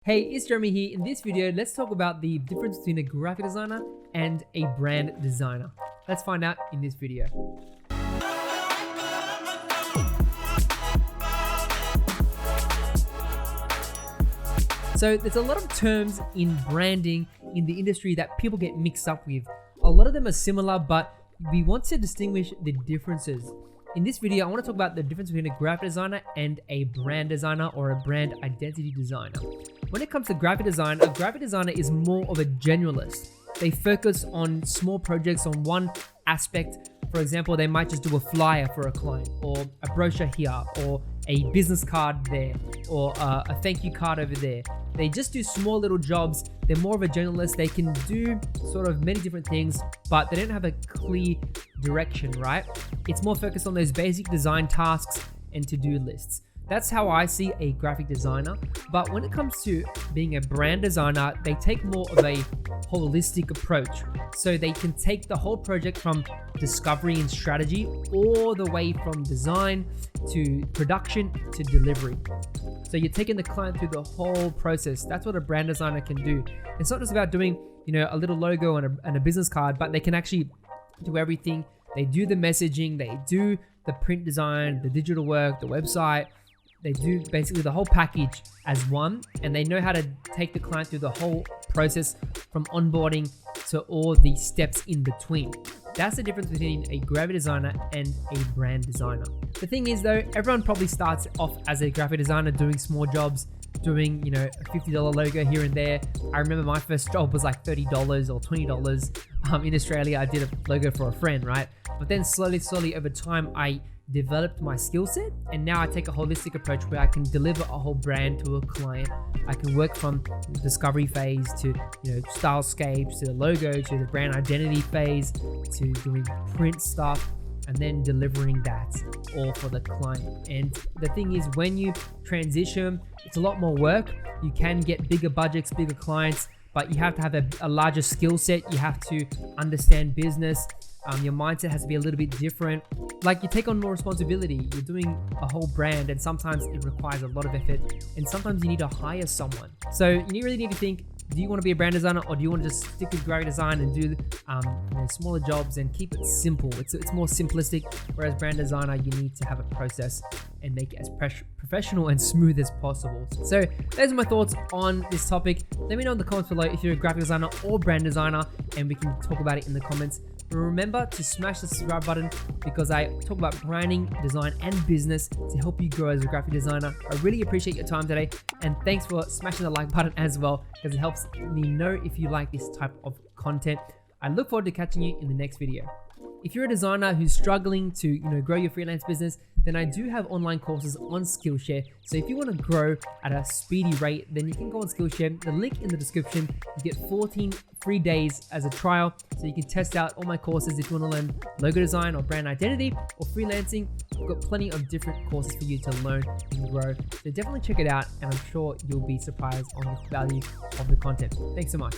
Hey, it's Jeremy here. In this video, let's talk about the difference between a graphic designer and a brand designer. Let's find out in this video. So there's a lot of terms in branding in the industry that people get mixed up with. A lot of them are similar, but we want to distinguish the differences. In this video, I want to talk about the difference between a graphic designer and a brand designer or a brand identity designer. When it comes to graphic design, a graphic designer is more of a generalist. They focus on small projects on one aspect. For example, they might just do a flyer for a client, or a brochure here, or a business card there, or a thank you card over there. They just do small little jobs. They're more of a generalist. They can do sort of many different things, but they don't have a clear direction, right? It's more focused on those basic design tasks and to-do lists. That's how I see a graphic designer. But when it comes to being a brand designer, they take more of a holistic approach. So they can take the whole project from discovery and strategy all the way from design to production to delivery. So you're taking the client through the whole process. That's what a brand designer can do. It's not just about doing, a little logo and a business card, but they can actually do everything. They do the messaging, they do the print design, the digital work, the website. They do basically the whole package as one, and they know how to take the client through the whole process from onboarding to all the steps in between. That's the difference between a graphic designer and a brand designer. The thing is though, everyone probably starts off as a graphic designer doing small jobs, doing, a $50 logo here and there. I remember my first job was like $30 or $20. In Australia, I did a logo for a friend, right? But then slowly over time, I developed my skill set, and now I take a holistic approach where I can deliver a whole brand to a client. I can work from the discovery phase to stylescapes, to the logo, to the brand identity phase, to doing print stuff, and then delivering that all for the client. And the thing is, when you transition, it's a lot more work. You can get bigger budgets, bigger clients, but you have to have a larger skill set. You have to understand business. Your mindset has to be a little bit different. Like, you take on more responsibility. You're doing a whole brand, and sometimes it requires a lot of effort, and sometimes you need to hire someone. So you really need to think, do you want to be a brand designer, or do you want to just stick with graphic design and do smaller jobs and keep it simple? It's more simplistic, whereas brand designer, you need to have a process and make it as professional and smooth as possible. So those are my thoughts on this topic. Let me know in the comments below if you're a graphic designer or brand designer, and we can talk about it in the comments. Remember to smash the subscribe button, because I talk about branding, design, and business to help you grow as a graphic designer. I really appreciate your time today, and thanks for smashing the like button as well, because it helps me know if you like this type of content. I look forward to catching you in the next video. If you're a designer who's struggling to grow your freelance business, then I do have online courses on Skillshare. So if you want to grow at a speedy rate, then you can go on Skillshare. The link in the description. You get 14 free days as a trial, so you can test out all my courses if you want to learn logo design or brand identity or freelancing. I've got plenty of different courses for you to learn and grow. So definitely check it out, and I'm sure you'll be surprised on the value of the content. Thanks so much.